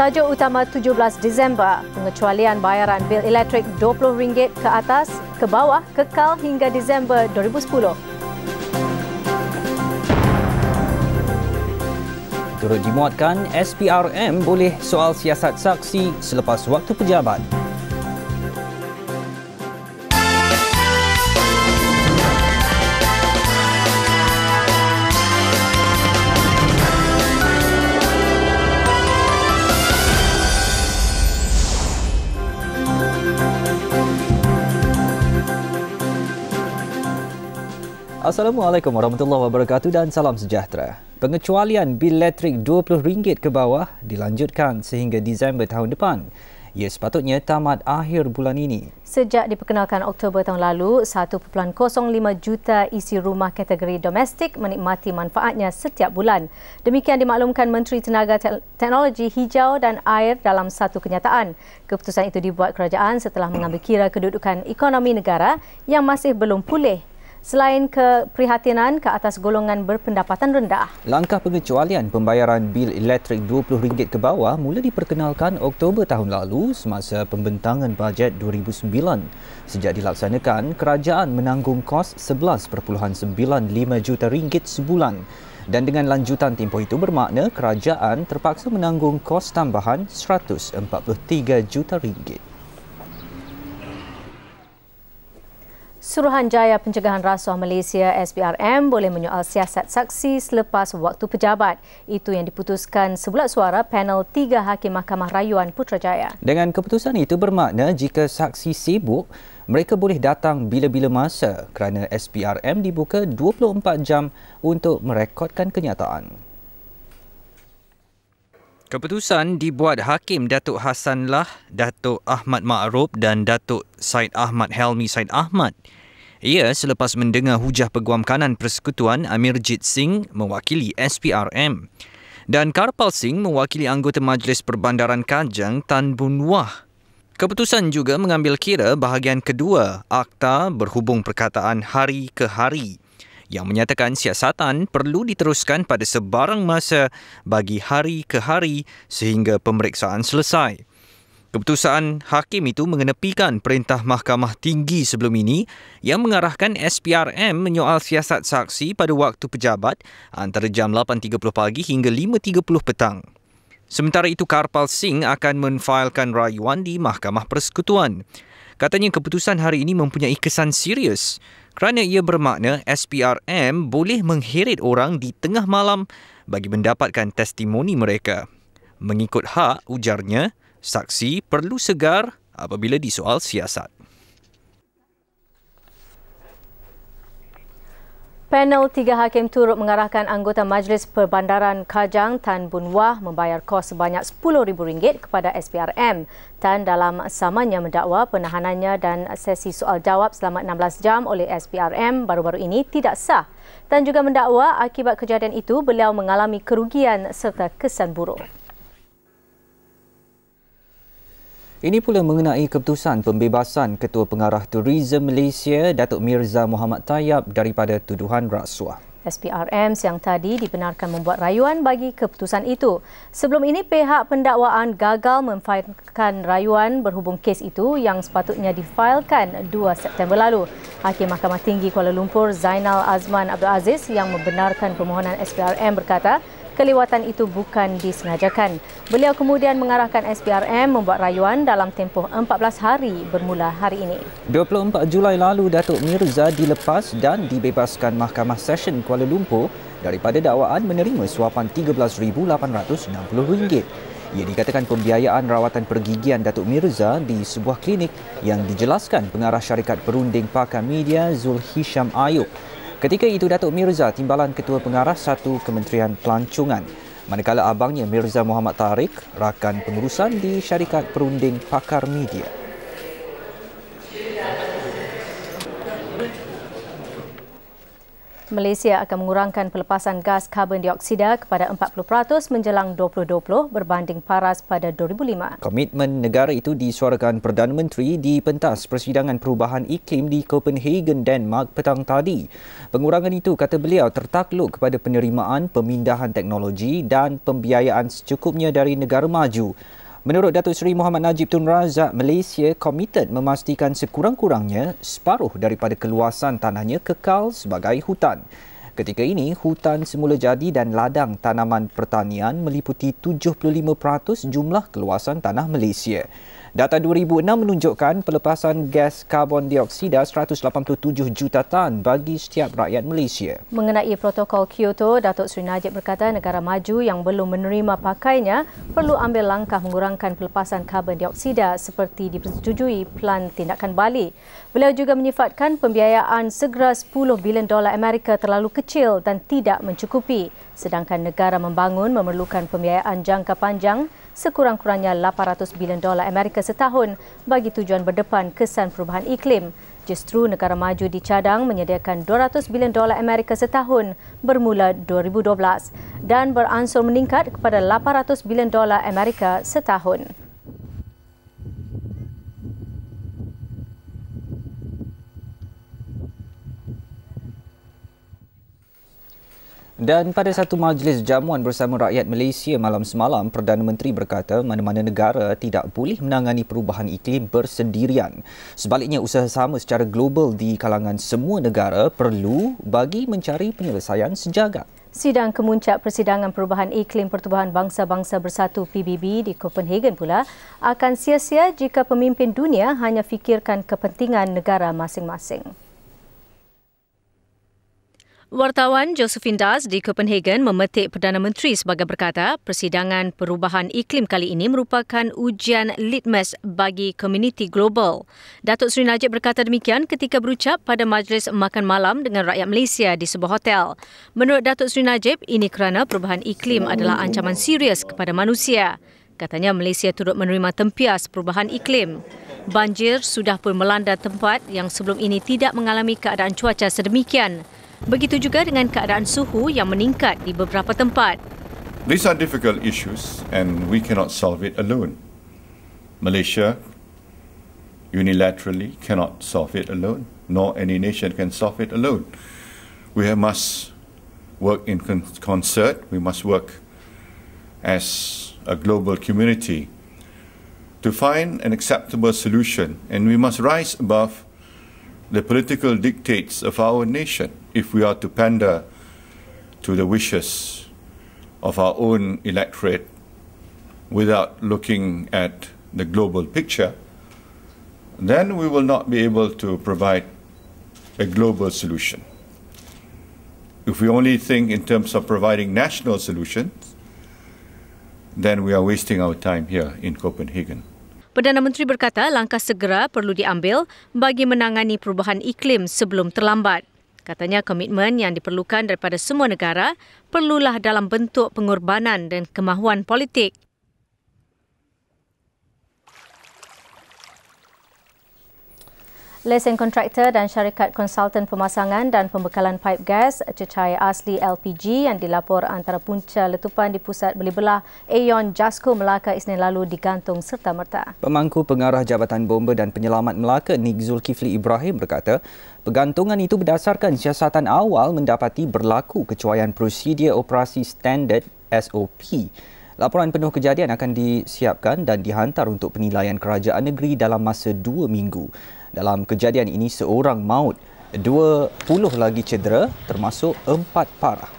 Tajuk utama 17 Disember, pengecualian bayaran bil elektrik RM20 ke atas, ke bawah kekal hingga Disember 2010. Turut dimuatkan, SPRM boleh soal siasat saksi selepas waktu pejabat. Assalamualaikum warahmatullahi wabarakatuh dan salam sejahtera. Pengecualian bil elektrik RM20 ke bawah dilanjutkan sehingga Disember tahun depan. Ia sepatutnya tamat akhir bulan ini. Sejak diperkenalkan Oktober tahun lalu, 1.05 juta isi rumah kategori domestik menikmati manfaatnya setiap bulan. Demikian dimaklumkan Menteri Tenaga Teknologi Hijau dan Air dalam satu kenyataan. Keputusan itu dibuat kerajaan setelah mengambil kira kedudukan ekonomi negara yang masih belum pulih, selain keprihatinan ke atas golongan berpendapatan rendah. Langkah pengecualian pembayaran bil elektrik RM20 ke bawah mula diperkenalkan Oktober tahun lalu semasa pembentangan bajet 2009. Sejak dilaksanakan, kerajaan menanggung kos RM11.95 juta sebulan. Dan dengan lanjutan tempoh itu bermakna kerajaan terpaksa menanggung kos tambahan RM143 juta. Suruhanjaya Pencegahan Rasuah Malaysia SPRM boleh menyoal siasat saksi selepas waktu pejabat. Itu yang diputuskan sebulat suara panel 3 Hakim Mahkamah Rayuan Putrajaya. Dengan keputusan itu bermakna jika saksi sibuk, mereka boleh datang bila-bila masa kerana SPRM dibuka 24 jam untuk merekodkan kenyataan. Keputusan dibuat Hakim Datuk Hassanlah, Datuk Ahmad Ma'ruf dan Datuk Said Ahmad Helmi Said Ahmad. Ia selepas mendengar hujah Peguam Kanan Persekutuan Amirjit Singh mewakili SPRM dan Karpal Singh mewakili anggota Majlis Perbandaran Kajang Tan Boon Wah. Keputusan juga mengambil kira bahagian kedua Akta Berhubung Perkataan Hari ke Hari yang menyatakan siasatan perlu diteruskan pada sebarang masa bagi hari ke hari sehingga pemeriksaan selesai. Keputusan Hakim itu mengenepikan perintah Mahkamah Tinggi sebelum ini yang mengarahkan SPRM menyoal siasat saksi pada waktu pejabat antara jam 8.30 pagi hingga 5.30 petang. Sementara itu, Karpal Singh akan menfailkan rayuan di Mahkamah Persekutuan. Katanya keputusan hari ini mempunyai kesan serius kerana ia bermakna SPRM boleh mengheret orang di tengah malam bagi mendapatkan testimoni mereka. Mengikut hak, ujarnya, saksi perlu segar apabila disoal siasat. Panel 3 Hakim turut mengarahkan anggota Majlis Perbandaran Kajang Tan Boon Wah membayar kos sebanyak RM10,000 kepada SPRM. Tan dalam samanya mendakwa penahanannya dan sesi soal jawab selama 16 jam oleh SPRM baru-baru ini tidak sah. Tan juga mendakwa akibat kejadian itu beliau mengalami kerugian serta kesan buruk. Ini pula mengenai keputusan pembebasan Ketua Pengarah Tourism Malaysia Datuk Mirza Muhammad Tayyab daripada tuduhan rasuah. SPRM siang tadi dibenarkan membuat rayuan bagi keputusan itu. Sebelum ini, pihak pendakwaan gagal memfailkan rayuan berhubung kes itu yang sepatutnya difailkan 2 September lalu. Hakim Mahkamah Tinggi Kuala Lumpur Zainal Azman Abdul Aziz yang membenarkan permohonan SPRM berkata, kelewatan itu bukan disengajakan. Beliau kemudian mengarahkan SPRM membuat rayuan dalam tempoh 14 hari bermula hari ini. 24 Julai lalu, Datuk Mirza dilepas dan dibebaskan Mahkamah Session Kuala Lumpur daripada dakwaan menerima suapan RM13,860. Ia dikatakan pembiayaan rawatan pergigian Datuk Mirza di sebuah klinik yang dijelaskan pengarah syarikat perunding pakar media Zul Hisham Ayub. Ketika itu, Datuk Mirza timbalan Ketua Pengarah satu Kementerian Pelancongan, manakala abangnya Mirza Muhammad Tariq rakan pengurusan di syarikat perunding pakar media. Malaysia akan mengurangkan pelepasan gas karbon dioksida kepada 40% menjelang 2020 berbanding paras pada 2005. Komitmen negara itu disuarakan Perdana Menteri di pentas Persidangan Perubahan Iklim di Copenhagen, Denmark petang tadi. Pengurangan itu, kata beliau, tertakluk kepada penerimaan pemindahan teknologi dan pembiayaan secukupnya dari negara maju. Menurut Datuk Seri Muhammad Najib Tun Razak, Malaysia komited memastikan sekurang-kurangnya separuh daripada keluasan tanahnya kekal sebagai hutan. Ketika ini, hutan semula jadi dan ladang tanaman pertanian meliputi 75% jumlah keluasan tanah Malaysia. Data 2006 menunjukkan pelepasan gas karbon dioksida 187 juta tan bagi setiap rakyat Malaysia. Mengenai protokol Kyoto, Datuk Seri Najib berkata negara maju yang belum menerima pakainya perlu ambil langkah mengurangkan pelepasan karbon dioksida seperti dipersetujui Pelan Tindakan Bali. Beliau juga menyifatkan pembiayaan segera $10 bilion Amerika terlalu kecil dan tidak mencukupi, sedangkan negara membangun memerlukan pembiayaan jangka panjang sekurang-kurangnya $800 bilion Amerika setahun bagi tujuan berdepan kesan perubahan iklim. Justru negara maju dicadang menyediakan $200 bilion Amerika setahun bermula 2012 dan beransur meningkat kepada $800 bilion Amerika setahun. Dan pada satu majlis jamuan bersama rakyat Malaysia malam semalam, Perdana Menteri berkata mana-mana negara tidak boleh menangani perubahan iklim bersendirian. Sebaliknya, usaha sama secara global di kalangan semua negara perlu bagi mencari penyelesaian sejagat. Sidang Kemuncak Persidangan Perubahan Iklim Pertubuhan Bangsa-Bangsa Bersatu PBB di Copenhagen pula akan sia-sia jika pemimpin dunia hanya fikirkan kepentingan negara masing-masing. Wartawan Josephine Das di Copenhagen memetik Perdana Menteri sebagai berkata persidangan perubahan iklim kali ini merupakan ujian litmus bagi komuniti global. Datuk Seri Najib berkata demikian ketika berucap pada majlis makan malam dengan rakyat Malaysia di sebuah hotel. Menurut Datuk Seri Najib, ini kerana perubahan iklim adalah ancaman serius kepada manusia. Katanya Malaysia turut menerima tempias perubahan iklim. Banjir sudah pun melanda tempat yang sebelum ini tidak mengalami keadaan cuaca sedemikian. Begitu juga dengan keadaan suhu yang meningkat di beberapa tempat. These are difficult issues and we cannot solve it alone. Malaysia unilaterally cannot solve it alone, nor any nation can solve it alone. We must work in concert, we must work as a global community to find an acceptable solution, and we must rise above the political dictates of our nation. If we are to pander to the wishes of our own electorate without looking at the global picture, then we will not be able to provide a global solution. If we only think in terms of providing national solutions, then we are wasting our time here in Copenhagen. Perdana Menteri berkata langkah segera perlu diambil bagi menangani perubahan iklim sebelum terlambat. Katanya komitmen yang diperlukan daripada semua negara perlulah dalam bentuk pengorbanan dan kemahuan politik. Lesen kontraktor dan syarikat konsultan pemasangan dan pembekalan paip gas cecair asli LPG yang dilapor antara punca letupan di Pusat Beli Belah Aeon Jasco Melaka Isnin lalu digantung serta-merta. Pemangku pengarah Jabatan Bomba dan Penyelamat Melaka Nik Zulkifli Ibrahim berkata pergantungan itu berdasarkan siasatan awal mendapati berlaku kecuaian prosedur operasi standard SOP. Laporan penuh kejadian akan disiapkan dan dihantar untuk penilaian kerajaan negeri dalam masa 2 minggu. Dalam kejadian ini, seorang maut, 20 lagi cedera termasuk 4 parah.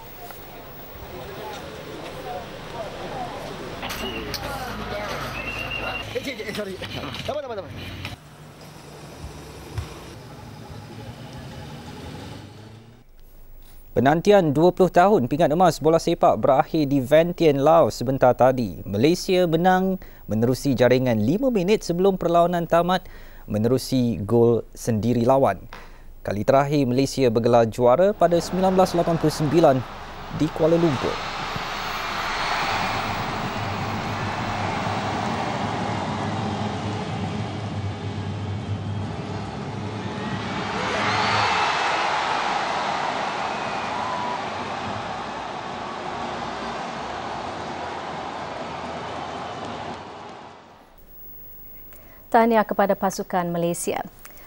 Penantian 20 tahun pingat emas bola sepak berakhir di Vientiane, Laos sebentar tadi. Malaysia menang menerusi jaringan 5 minit sebelum perlawanan tamat menerusi gol sendiri lawan. Kali terakhir Malaysia bergelar juara pada 1989 di Kuala Lumpur. Tahniah kepada pasukan Malaysia.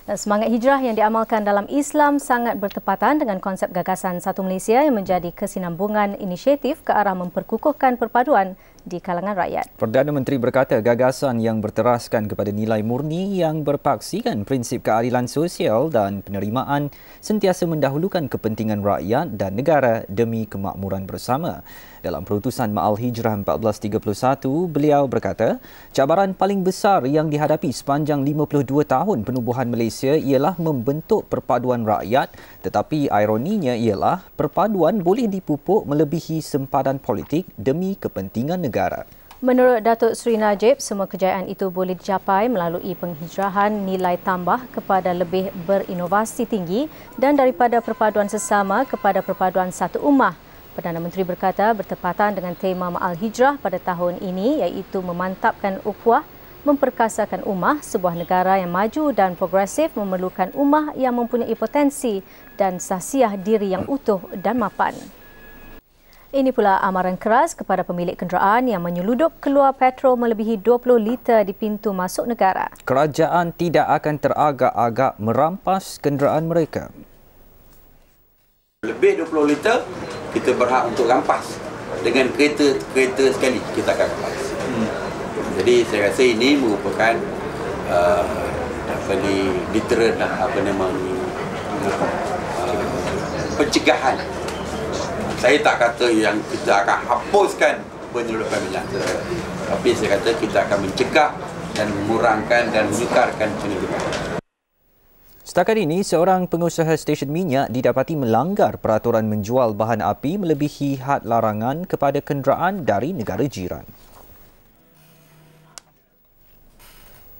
Dan semangat hijrah yang diamalkan dalam Islam sangat bertepatan dengan konsep gagasan Satu Malaysia yang menjadi kesinambungan inisiatif ke arah memperkukuhkan perpaduan di kalangan rakyat. Perdana Menteri berkata gagasan yang berteraskan kepada nilai murni yang berpaksikan prinsip keadilan sosial dan penerimaan sentiasa mendahulukan kepentingan rakyat dan negara demi kemakmuran bersama. Dalam perutusan Ma'al Hijrah 1431, beliau berkata, cabaran paling besar yang dihadapi sepanjang 52 tahun penubuhan Malaysia ialah membentuk perpaduan rakyat, tetapi ironinya ialah perpaduan boleh dipupuk melebihi sempadan politik demi kepentingan negara. Menurut Datuk Seri Najib, semua kejayaan itu boleh dicapai melalui penghijrahan nilai tambah kepada lebih berinovasi tinggi dan daripada perpaduan sesama kepada perpaduan satu ummah. Perdana Menteri berkata bertepatan dengan tema Ma'al Hijrah pada tahun ini iaitu memantapkan ukhuwah, memperkasakan ummah. Sebuah negara yang maju dan progresif memerlukan ummah yang mempunyai potensi dan sahsiah diri yang utuh dan mapan. Ini pula amaran keras kepada pemilik kenderaan yang menyeludup keluar petrol melebihi 20 liter di pintu masuk negara. Kerajaan tidak akan teragak-agak merampas kenderaan mereka. Lebih 20 liter, kita berhak untuk rampas. Dengan kereta sekali, kita akan rampas. Jadi saya rasa ini merupakan deterrent, pencegahan. Saya tak kata yang kita akan hapuskan penyeludupan minyak, tapi saya kata kita akan mencegah dan mengurangkan dan menyukarkan penyeludupan. Setakat ini, seorang pengusaha stesen minyak didapati melanggar peraturan menjual bahan api melebihi had larangan kepada kenderaan dari negara jiran.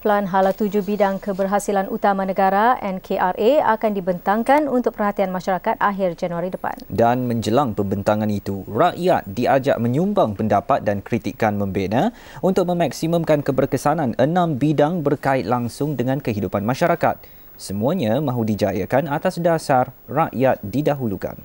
Pelan Hala 7 Bidang Keberhasilan Utama Negara NKRA akan dibentangkan untuk perhatian masyarakat akhir Januari depan. Dan menjelang pembentangan itu, rakyat diajak menyumbang pendapat dan kritikan membina untuk memaksimumkan keberkesanan 6 bidang berkait langsung dengan kehidupan masyarakat. Semuanya mahu dijayakan atas dasar rakyat didahulukan.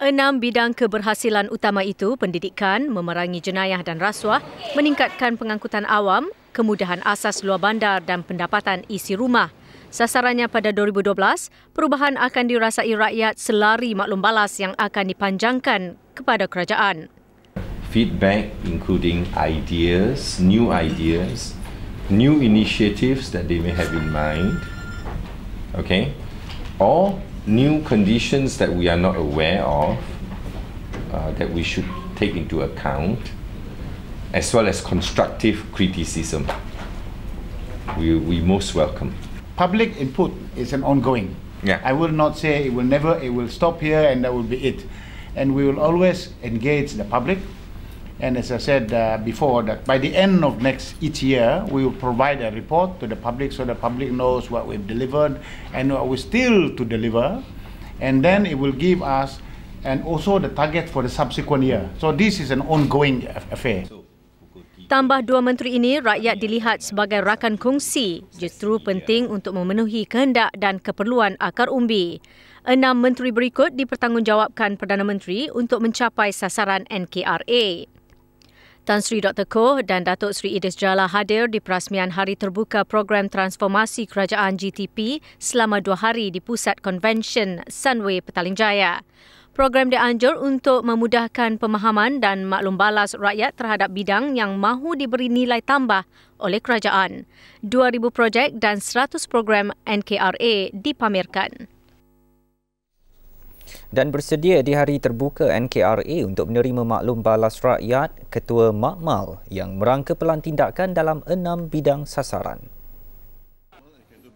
6 bidang keberhasilan utama itu pendidikan, memerangi jenayah dan rasuah, meningkatkan pengangkutan awam, kemudahan asas luar bandar dan pendapatan isi rumah. Sasarannya pada 2012, perubahan akan dirasai rakyat selari maklum balas yang akan dipanjangkan kepada kerajaan. Feedback including ideas, new initiatives that they may have in mind, okay, or new conditions that we are not aware of that we should take into account, as well as constructive criticism. We most welcome. Public input is an ongoing. Yeah. I will not say it will stop here and that will be it. And we will always engage the public. And as I said before, that by the end of each year, we will provide a report to the public so the public knows what we've delivered and what we still to deliver. And then it will give us and also the target for the subsequent year. So this is an ongoing affair. Tambah 2 menteri ini, rakyat dilihat sebagai rakan kongsi, justru penting untuk memenuhi kehendak dan keperluan akar umbi. 6 menteri berikut dipertanggungjawabkan Perdana Menteri untuk mencapai sasaran NKRA. Tan Sri Dr. Koh dan Datuk Sri Idris Jallah hadir di perasmian Hari Terbuka Program Transformasi Kerajaan GTP selama 2 hari di Pusat Konvensyen Sunway Petaling Jaya. Program dianjur untuk memudahkan pemahaman dan maklum balas rakyat terhadap bidang yang mahu diberi nilai tambah oleh kerajaan. 2,000 projek dan 100 program NKRA dipamerkan. Dan bersedia di Hari Terbuka NKRA untuk menerima maklum balas rakyat, Ketua Makmal yang merangka pelan tindakan dalam 6 bidang sasaran.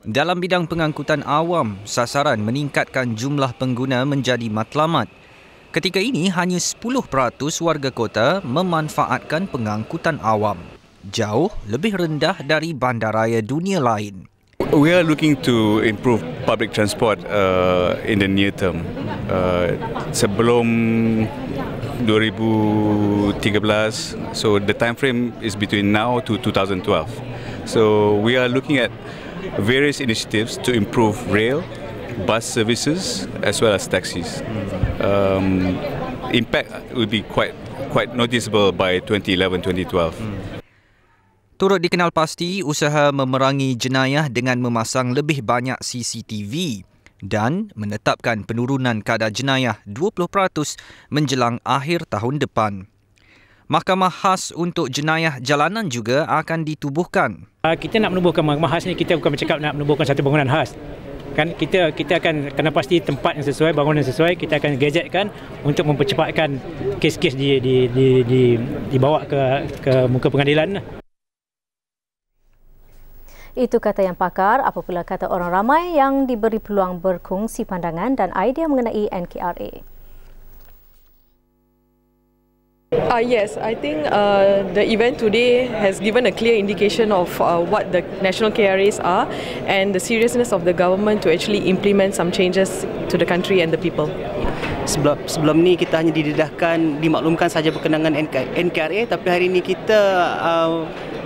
Dalam bidang pengangkutan awam, sasaran meningkatkan jumlah pengguna menjadi matlamat. Ketika ini, hanya 10% warga kota memanfaatkan pengangkutan awam. Jauh lebih rendah dari bandaraya dunia lain. We are looking to improve public transport in the near term. Sebelum 2013, so the time frame is between now to 2012. So we are looking at various initiatives to improve rail, bus services as well as taxis. Impact will be quite noticeable by 2011-2012. Turut dikenal pasti usaha memerangi jenayah dengan memasang lebih banyak CCTV dan menetapkan penurunan kadar jenayah 20% menjelang akhir tahun depan. Mahkamah khas untuk jenayah jalanan juga akan ditubuhkan. Kita nak menubuhkan mahkamah khas ni, kita bukan bercakap nak menubuhkan satu bangunan khas. Kan kita akan kena pasti tempat yang sesuai, bangunan yang sesuai, kita akan gadgetkan untuk mempercepatkan kes-kes dibawa ke muka pengadilan. Itu kata yang pakar, apabila kata orang ramai yang diberi peluang berkongsi pandangan dan idea mengenai NKRA. Yes, I think the event today has given a clear indication of what the national KRAs are and the seriousness of the government to actually implement some changes to the country and the people. Sebelum ni kita hanya didedahkan, dimaklumkan saja berkenangan NKRA, tapi hari ini kita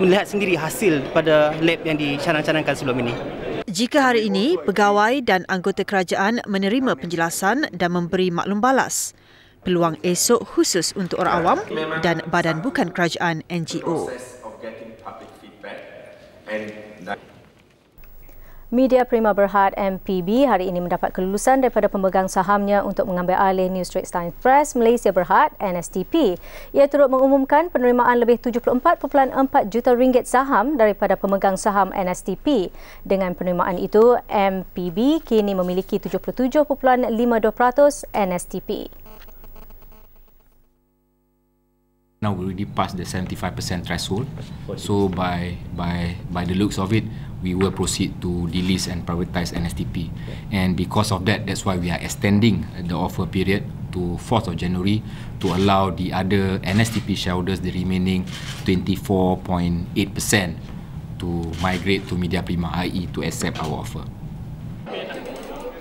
melihat sendiri hasil pada lab yang dicanang-canangkan sebelum ini. Jika hari ini pegawai dan anggota kerajaan menerima penjelasan dan memberi maklum balas, peluang esok khusus untuk orang awam dan badan bukan kerajaan NGO. Media Prima Berhad MPB hari ini mendapat kelulusan daripada pemegang sahamnya untuk mengambil alih New Straits Times Press Malaysia Berhad NSTP. Ia turut mengumumkan penerimaan lebih 74.4 juta ringgit saham daripada pemegang saham NSTP. Dengan penerimaan itu, MPB kini memiliki 77.52% NSTP. Now we already passed the 75% threshold. So by the looks of it, we will proceed to delist and privatize NSTP. And because of that, that's why we are extending the offer period to 4th of January to allow the other NSTP shareholders, the remaining 24.8%, to migrate to Media Prima, i.e. to accept our offer.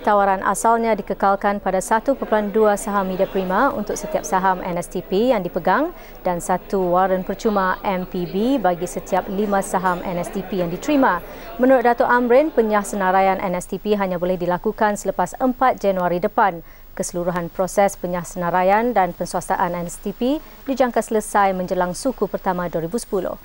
Tawaran asalnya dikekalkan pada 1.2 saham Media Prima untuk setiap saham NSTP yang dipegang dan 1 waran percuma MPB bagi setiap 5 saham NSTP yang diterima. Menurut Datuk Amrin, penyahsenaraian NSTP hanya boleh dilakukan selepas 4 Januari depan. Keseluruhan proses penyahsenaraian dan penswastaan NSTP dijangka selesai menjelang suku pertama 2010.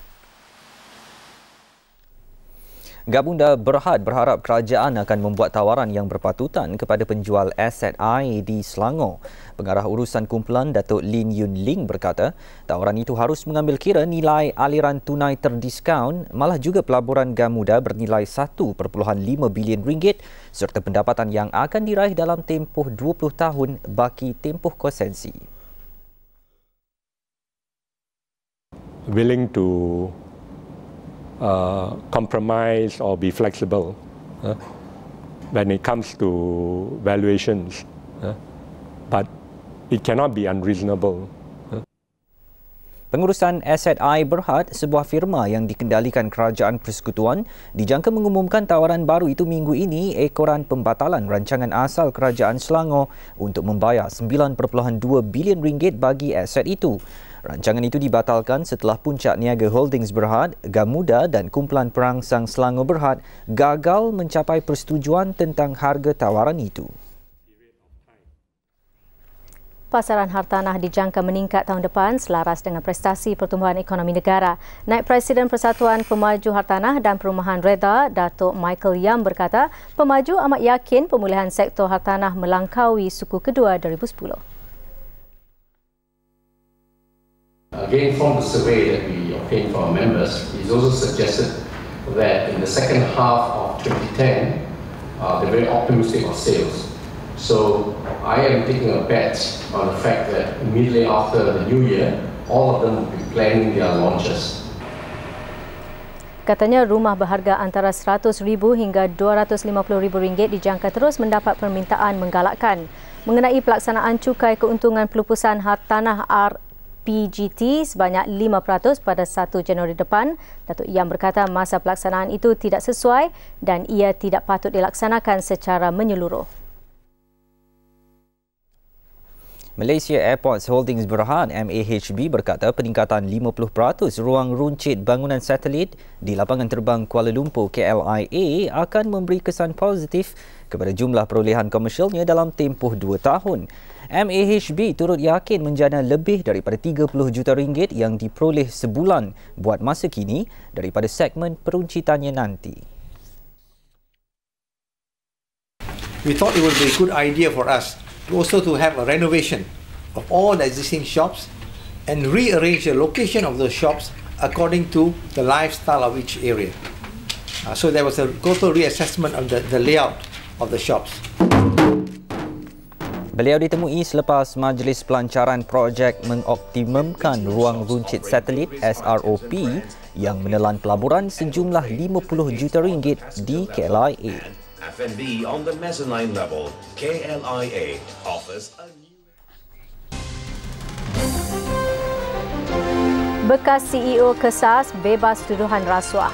Gabunda Berhad berharap kerajaan akan membuat tawaran yang berpatutan kepada penjual aset air di Selangor. Pengarah urusan kumpulan Datuk Lin Yun Ling berkata, tawaran itu harus mengambil kira nilai aliran tunai terdiskaun, malah juga pelaburan Gamuda bernilai 1.5 bilion ringgit serta pendapatan yang akan diraih dalam tempoh 20 tahun baki tempoh konsensi. Willing to compromise or be flexible when it comes to valuations, but it cannot be unreasonable. Pengurusan aset air Berhad, sebuah firma yang dikendalikan Kerajaan Persekutuan, dijangka mengumumkan tawaran baru itu minggu ini ekoran pembatalan rancangan asal Kerajaan Selangor untuk membayar 9.2 bilion ringgit bagi aset itu. Rancangan itu dibatalkan setelah Puncak Niaga Holdings Berhad, Gamuda dan Kumpulan Perangsang Selangor Berhad gagal mencapai persetujuan tentang harga tawaran itu. Pasaran hartanah dijangka meningkat tahun depan selaras dengan prestasi pertumbuhan ekonomi negara. Naib Presiden Persatuan Pemaju Hartanah dan Perumahan Reda, Datuk Michael Yam berkata, pemaju amat yakin pemulihan sektor hartanah melangkaui suku kedua 2010. Again, from the survey that we obtained from our members, it is also suggested that in the second half of 2010, they're very optimistic of sales. So I am taking a bet on the fact that immediately after the new year, all of them will be planning their launches. Katanya rumah berharga antara RM100,000 hingga RM250,000 dijangka terus mendapat permintaan menggalakkan. Mengenai pelaksanaan cukai keuntungan pelupusan hartanah PGT sebanyak 5% pada 1 Januari depan, Datuk Yam berkata masa pelaksanaan itu tidak sesuai dan ia tidak patut dilaksanakan secara menyeluruh. Malaysia Airports Holdings Berhad MAHB berkata peningkatan 50% ruang runcit bangunan satelit di lapangan terbang Kuala Lumpur KLIA akan memberi kesan positif kepada jumlah perolehan komersialnya dalam tempoh 2 tahun. MAHB turut yakin menjana lebih daripada 30 juta ringgit yang diperoleh sebulan buat masa kini daripada segmen peruncitannya nanti. We thought it would be a good idea for us to have a renovation of all the existing shops and rearrange the location of those shops according to the lifestyle of each area. So there was a total reassessment of the layout of the shops. Beliau ditemui selepas Majlis Pelancaran Projek mengoptimumkan ruang runcit satelit SROP yang menelan pelaburan sejumlah 50 juta ringgit di KLIA. F&B on the mezzanine level, KLIA offers a new... Bekas CEO Kesas bebas tuduhan rasuah.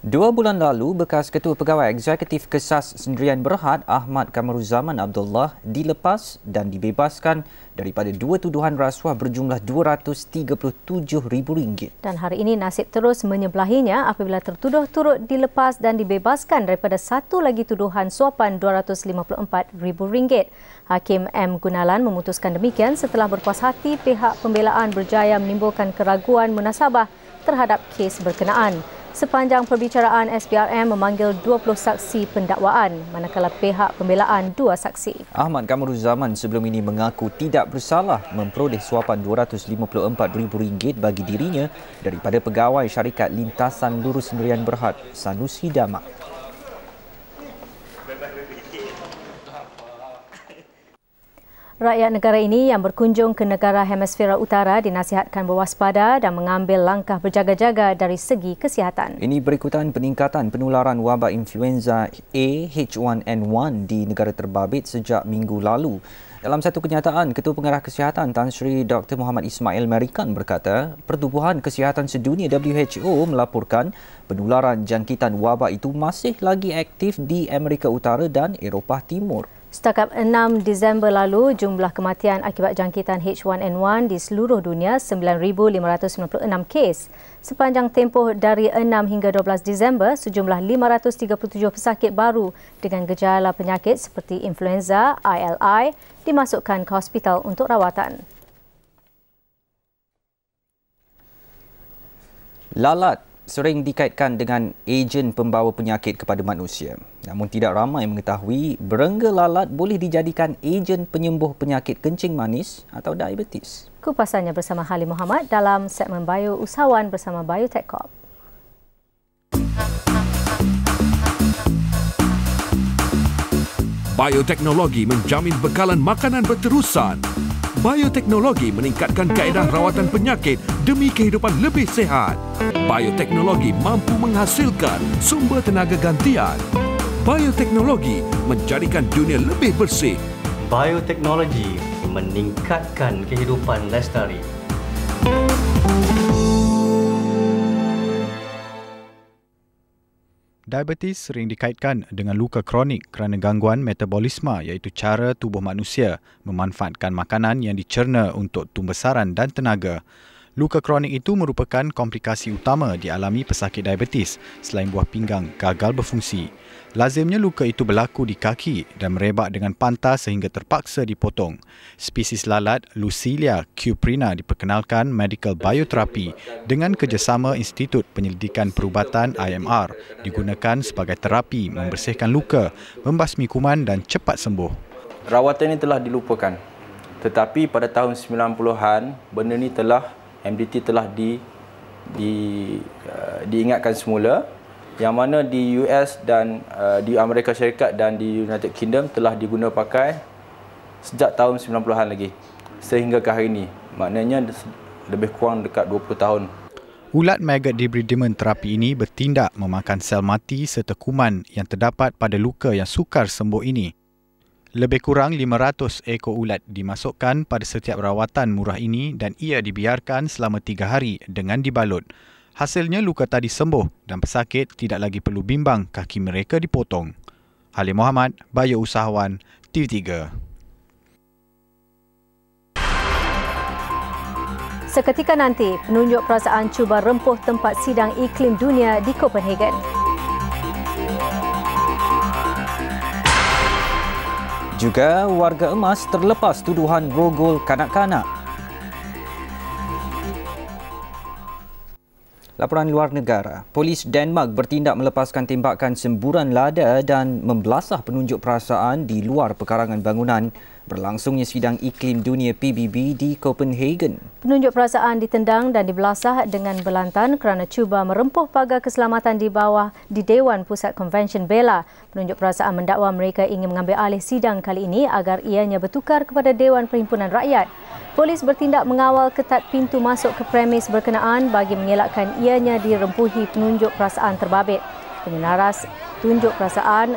Dua bulan lalu, bekas Ketua Pegawai Eksekutif Kesas Sendirian Berhad Ahmad Kamaruzaman Abdullah dilepas dan dibebaskan daripada dua tuduhan rasuah berjumlah RM237,000. Dan hari ini nasib terus menyebelahinya apabila tertuduh turut dilepas dan dibebaskan daripada satu lagi tuduhan suapan RM254,000. Hakim M. Gunalan memutuskan demikian setelah berpuas hati pihak pembelaan berjaya menimbulkan keraguan munasabah terhadap kes berkenaan. Sepanjang perbicaraan, SPRM memanggil 20 saksi pendakwaan, manakala pihak pembelaan 2 saksi. Ahmad Kamaruzaman sebelum ini mengaku tidak bersalah memperoleh suapan RM254,000 bagi dirinya daripada pegawai syarikat lintasan lurus Sendirian Berhad, Sanusi Damak. Rakyat negara ini yang berkunjung ke negara hemisfera utara dinasihatkan berwaspada dan mengambil langkah berjaga-jaga dari segi kesihatan. Ini berikutan peningkatan penularan wabak influenza A H1N1 di negara terbabit sejak minggu lalu. Dalam satu kenyataan, Ketua Pengarah Kesihatan Tan Sri Dr. Muhammad Ismail Merikan berkata, Pertubuhan Kesihatan Sedunia WHO melaporkan penularan jangkitan wabak itu masih lagi aktif di Amerika Utara dan Eropah Timur. Setakat 6 Disember lalu, jumlah kematian akibat jangkitan H1N1 di seluruh dunia 9,596 kes. Sepanjang tempoh dari 6 hingga 12 Disember, sejumlah 537 pesakit baru dengan gejala penyakit seperti influenza, ILI, dimasukkan ke hospital untuk rawatan. Lalat sering dikaitkan dengan ejen pembawa penyakit kepada manusia. Namun tidak ramai mengetahui berengga lalat boleh dijadikan ejen penyembuh penyakit kencing manis atau diabetes. Kupasannya bersama Halim Muhammad dalam segmen Bio Usahawan bersama Biotech Corp. Bioteknologi menjamin bekalan makanan berterusan. Bioteknologi meningkatkan kaedah rawatan penyakit demi kehidupan lebih sihat. Bioteknologi mampu menghasilkan sumber tenaga gantian. Bioteknologi menjadikan dunia lebih bersih. Bioteknologi meningkatkan kehidupan lestari. Diabetes sering dikaitkan dengan luka kronik kerana gangguan metabolisme, iaitu cara tubuh manusia memanfaatkan makanan yang dicerna untuk tumbesaran dan tenaga. Luka kronik itu merupakan komplikasi utama dialami pesakit diabetes selain buah pinggang gagal berfungsi. Lazimnya luka itu berlaku di kaki dan merebak dengan pantas sehingga terpaksa dipotong. Spesies lalat Lucilia cuprina diperkenalkan medical bioterapi dengan kerjasama Institut Penyelidikan Perubatan IMR digunakan sebagai terapi membersihkan luka, membasmi kuman dan cepat sembuh. Rawatan ini telah dilupakan. Tetapi pada tahun 90-an, benda ini MDT telah diingatkan semula, yang mana di US dan di Amerika Syarikat dan di United Kingdom telah diguna pakai sejak tahun 90-an lagi sehingga ke hari ini. Maknanya lebih kurang dekat 20 tahun. Ulat maggot debridement terapi ini bertindak memakan sel mati serta kuman yang terdapat pada luka yang sukar sembuh ini. Lebih kurang 500 ekor ulat dimasukkan pada setiap rawatan murah ini dan ia dibiarkan selama 3 hari dengan dibalut. Hasilnya luka tadi sembuh dan pesakit tidak lagi perlu bimbang kaki mereka dipotong. Halim Muhammad, Bio Usahawan, TV3. Seketika nanti, penunjuk perasaan cuba rempuh tempat sidang iklim dunia di Copenhagen. Juga warga emas terlepas tuduhan rogol kanak-kanak. Laporan luar negara, polis Denmark bertindak melepaskan tembakan semburan lada dan membelasah penunjuk perasaan di luar pekarangan bangunan berlangsungnya sidang iklim dunia PBB di Copenhagen. Penunjuk perasaan ditendang dan dibelasah dengan belantan kerana cuba merempuh pagar keselamatan di bawah di Dewan Pusat Konvensyen Bela. Penunjuk perasaan mendakwa mereka ingin mengambil alih sidang kali ini agar ianya bertukar kepada Dewan Perhimpunan Rakyat. Polis bertindak mengawal ketat pintu masuk ke premis berkenaan bagi mengelakkan ianya dirempuhi penunjuk perasaan terbabit. Penyenaras tunjuk perasaan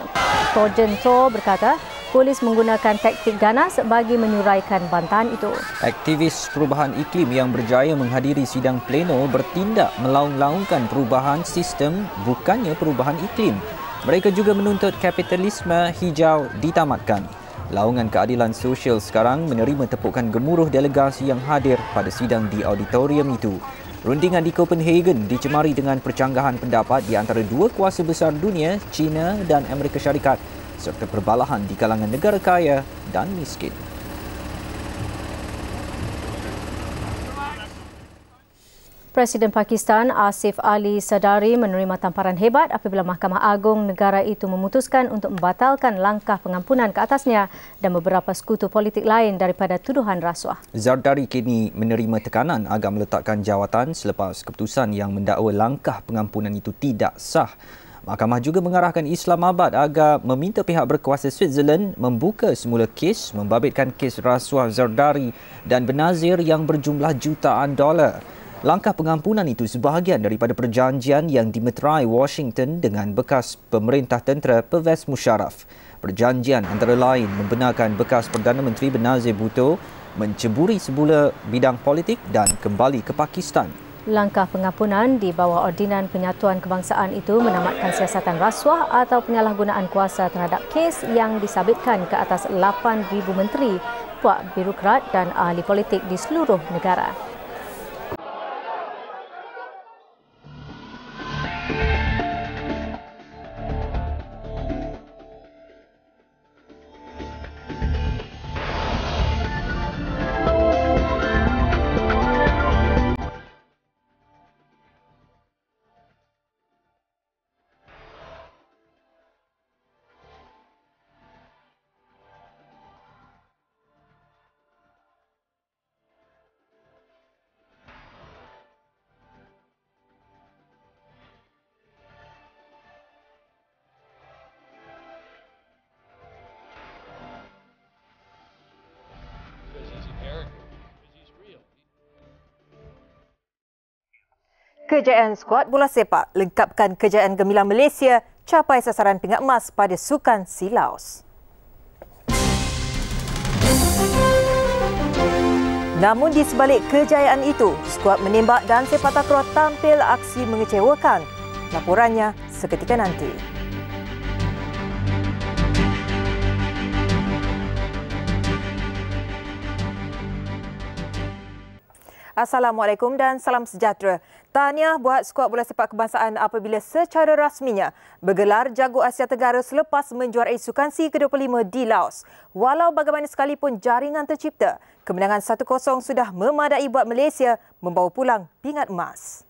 Torjen Thor berkata, polis menggunakan taktik ganas bagi menyuraikan bantahan itu. Aktivis perubahan iklim yang berjaya menghadiri sidang pleno bertindak melaung-laungkan perubahan sistem bukannya perubahan iklim. Mereka juga menuntut kapitalisme hijau ditamatkan. Laungan keadilan sosial sekarang menerima tepukan gemuruh delegasi yang hadir pada sidang di auditorium itu. Rundingan di Copenhagen dicemari dengan percanggahan pendapat di antara dua kuasa besar dunia, China dan Amerika Syarikat, serta perbalahan di kalangan negara kaya dan miskin. Presiden Pakistan Asif Ali Zardari menerima tamparan hebat apabila Mahkamah Agung negara itu memutuskan untuk membatalkan langkah pengampunan ke atasnya dan beberapa sekutu politik lain daripada tuduhan rasuah. Zardari kini menerima tekanan agar meletakkan jawatan selepas keputusan yang mendakwa langkah pengampunan itu tidak sah. Mahkamah juga mengarahkan Islamabad agar meminta pihak berkuasa Switzerland membuka semula kes membabitkan kes rasuah Zardari dan Benazir yang berjumlah jutaan dolar. Langkah pengampunan itu sebahagian daripada perjanjian yang dimeterai Washington dengan bekas pemerintah tentera Pervez Musharraf. Perjanjian antara lain membenarkan bekas Perdana Menteri Benazir Bhutto menceburi semula bidang politik dan kembali ke Pakistan. Langkah pengampunan di bawah Ordinan Penyatuan Kebangsaan itu menamatkan siasatan rasuah atau penyalahgunaan kuasa terhadap kes yang disabitkan ke atas 8,000 menteri, puak birokrat dan ahli politik di seluruh negara. Kejayaan skuad bola sepak lengkapkan kejayaan gemilang Malaysia capai sasaran pingat emas pada Sukan SEA Laos. Namun di sebalik kejayaan itu, skuad menembak dan sepak takraw tampil aksi mengecewakan. Laporannya seketika nanti. Assalamualaikum dan salam sejahtera. Tahniah buat skuad bola sepak kebangsaan apabila secara rasminya bergelar jago Asia Tenggara selepas menjuarai Sukan SEA ke-25 di Laos. Walau bagaimana sekalipun jaringan tercipta, kemenangan 1-0 sudah memadai buat Malaysia membawa pulang pingat emas.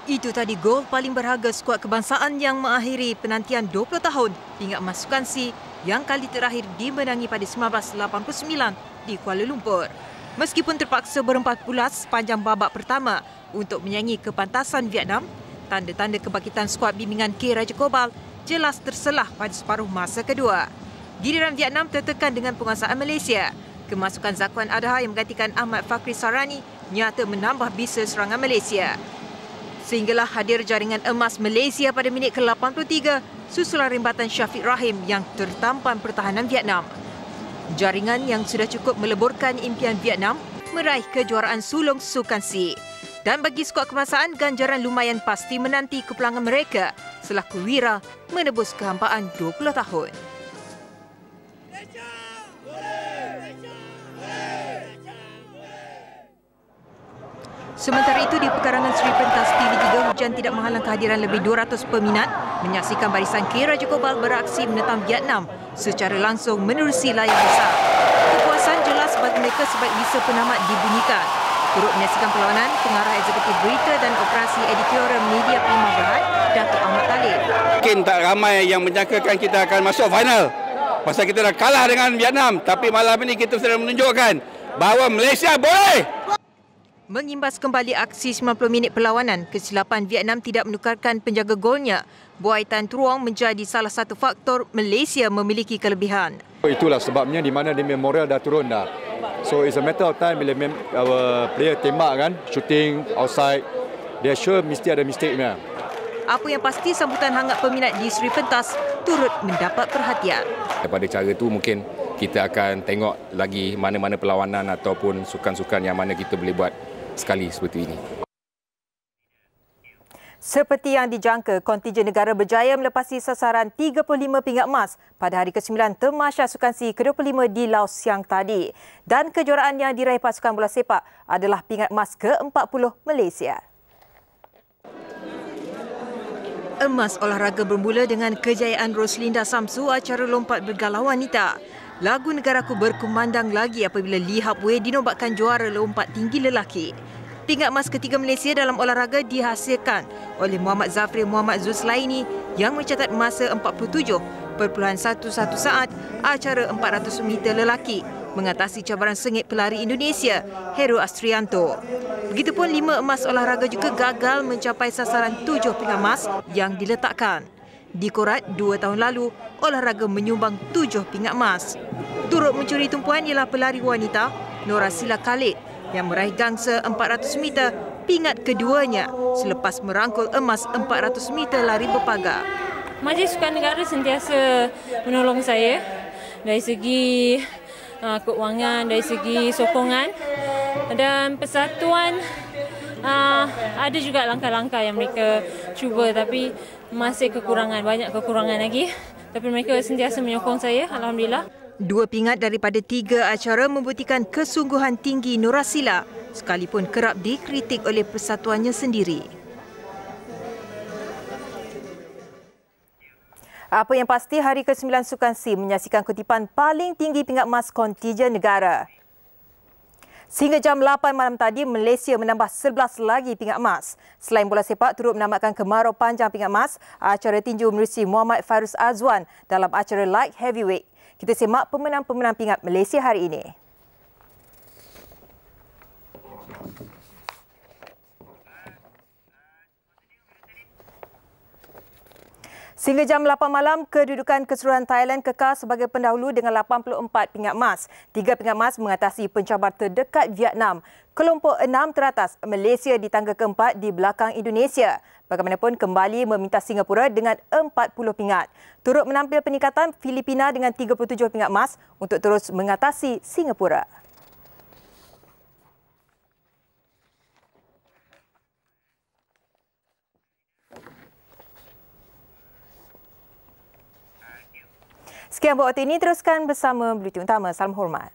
Itu tadi gol paling berharga skuad kebangsaan yang mengakhiri penantian 20 tahun pingat emas Sukan SEA yang kali terakhir dimenangi pada 1989 di Kuala Lumpur. Meskipun terpaksa berempat pulas sepanjang babak pertama untuk menyaingi kepantasan Vietnam, tanda-tanda kebangkitan skuad bimbingan K. Raja Kobal jelas terselah pada separuh masa kedua. Giliran Vietnam tertekan dengan penguasaan Malaysia. Kemasukan Zakwan Adha yang menggantikan Ahmad Fakhri Sarani nyata menambah bisa serangan Malaysia. Sehinggalah hadir jaringan emas Malaysia pada minit ke-83 susulan rembatan Syafiq Rahim yang tertampan pertahanan Vietnam. Jaringan yang sudah cukup meleburkan impian Vietnam meraih kejuaraan sulung Sukan SEA. Dan bagi skuad kebangsaan, ganjaran lumayan pasti menanti kepulangan mereka selaku wira menebus kehampaan 20 tahun. Sementara itu, di pekarangan Sri Pentas TV3, hujan tidak menghalang kehadiran lebih 200 peminat menyaksikan barisan K. Rajagopal beraksi menentang Vietnam secara langsung menerusi layar besar. Kepuasan jelas bagi mereka sebab bisa penamat dibunyikan. Turut menyaksikan perlawanan pengarah eksekutif berita dan operasi editorial media Prima Berhad, Datuk Ahmad Talib. Mungkin tak ramai yang menyangkakan kita akan masuk final. Pasal kita dah kalah dengan Vietnam, tapi malam ini kita sedang menunjukkan bahawa Malaysia boleh. Mengimbas kembali aksi 90 minit perlawanan, kesilapan Vietnam tidak menukarkan penjaga golnya. Buai Tan Truong menjadi salah satu faktor Malaysia memiliki kelebihan. Itulah sebabnya di mana di memorial dah turun dah. So it's a matter of time bila our player tembak kan, shooting outside, dia sure mesti ada mistake-nya. Apa yang pasti, sambutan hangat peminat di Sri Pentas turut mendapat perhatian. Daripada cara itu mungkin kita akan tengok lagi mana-mana perlawanan ataupun sukan-sukan yang mana kita boleh buat sekali seperti ini. Seperti yang dijangka, kontijen negara berjaya melepasi sasaran 35 pingat emas pada hari ke-9 Tamasya Sukansi ke-25 di Laos siang tadi. Dan kejuaraan yang diraih pasukan bola sepak adalah pingat emas ke-40 Malaysia. Emas olahraga bermula dengan kejayaan Roslinda Samsu acara lompat bergalau wanita. Lagu Negaraku berkumandang lagi apabila Lee Hap Wei dinobatkan juara lompat tinggi lelaki. Pingat emas ketiga Malaysia dalam olahraga dihasilkan oleh Muhammad Zafri Muhammad Zuzlaini yang mencatat masa 47.11 saat acara 400 meter lelaki mengatasi cabaran sengit pelari Indonesia Heru Astrianto. Begitupun 5 emas olahraga juga gagal mencapai sasaran 7 pingat emas yang diletakkan. Di Korat 2 tahun lalu, olahraga menyumbang 7 pingat emas. Turut mencuri tumpuan ialah pelari wanita Norasila Khalid yang meraih gangsa 400 meter pingat keduanya selepas merangkul emas 400 meter lari berpagar. Majlis Sukan Negara sentiasa menolong saya dari segi keuangan, dari segi sokongan dan persatuan. Ada juga langkah-langkah yang mereka cuba tapi masih kekurangan, banyak kekurangan lagi. Tapi mereka sentiasa menyokong saya, alhamdulillah. 2 pingat daripada 3 acara membuktikan kesungguhan tinggi Norasila sekalipun kerap dikritik oleh persatuannya sendiri. Apa yang pasti, hari ke-9 Sukansi menyaksikan kutipan paling tinggi pingat emas kontijen negara. Sehingga jam 8 malam tadi, Malaysia menambah 11 lagi pingat emas. Selain bola sepak, turut menamatkan kemarau panjang pingat emas, acara tinju menerusi Muhammad Fairuz Azwan dalam acara light heavyweight. Kita semak pemenang-pemenang pingat Malaysia hari ini. Sehingga jam 8 malam, kedudukan keseluruhan Thailand kekal sebagai pendahulu dengan 84 pingat emas. 3 pingat emas mengatasi pencabar terdekat Vietnam. Kelompok 6 teratas, Malaysia di tangga keempat di belakang Indonesia. Bagaimanapun kembali meminta Singapura dengan 40 pingat. Turut menampil peningkatan Filipina dengan 37 pingat emas untuk terus mengatasi Singapura. Sekian buat waktu ini, teruskan bersama Bulletin Utama. Salam hormat.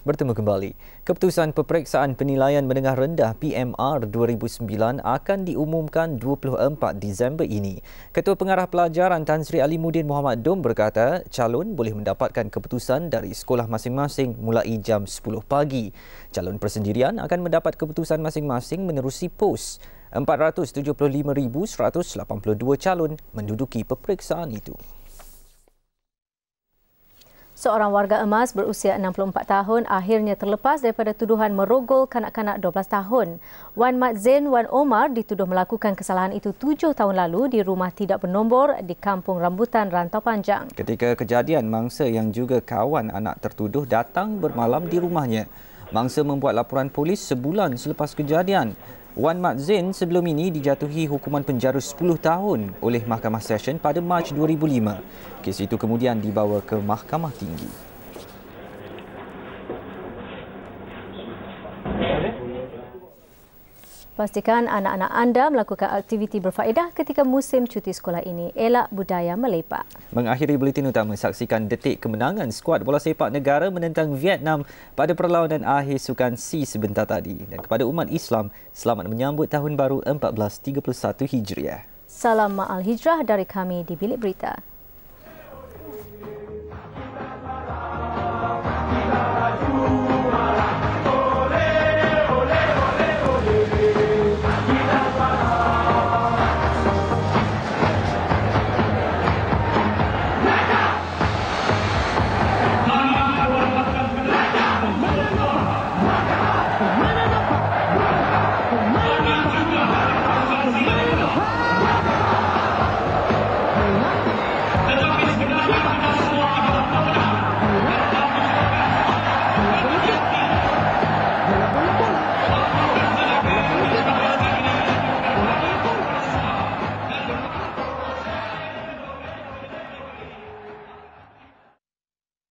Bertemu kembali. Keputusan Peperiksaan Penilaian Menengah Rendah PMR 2009 akan diumumkan 24 Disember ini. Ketua Pengarah Pelajaran Tan Sri Alimuddin Muhammad Dom berkata, calon boleh mendapatkan keputusan dari sekolah masing-masing mulai jam 10 pagi. Calon persendirian akan mendapat keputusan masing-masing menerusi pos. 475,182 calon menduduki peperiksaan itu. Seorang warga emas berusia 64 tahun akhirnya terlepas daripada tuduhan merogol kanak-kanak 12 tahun. Wan Mat Zain Wan Omar dituduh melakukan kesalahan itu 7 tahun lalu di rumah tidak bernombor di Kampung Rambutan, Rantau Panjang. Ketika kejadian, mangsa yang juga kawan anak tertuduh datang bermalam di rumahnya. Mangsa membuat laporan polis sebulan selepas kejadian. Wan Mat Zain sebelum ini dijatuhi hukuman penjara 10 tahun oleh Mahkamah Session pada Mac 2005. Kes itu kemudian dibawa ke Mahkamah Tinggi. Pastikan anak-anak anda melakukan aktiviti berfaedah ketika musim cuti sekolah ini. Elak budaya melepak. Mengakhiri buletin utama, saksikan detik kemenangan skuad bola sepak negara menentang Vietnam pada perlawanan akhir Sukan C sebentar tadi. Dan kepada umat Islam, selamat menyambut Tahun Baru 1431 Hijriah. Salam Ma'al Hijrah dari kami di Bilik Berita.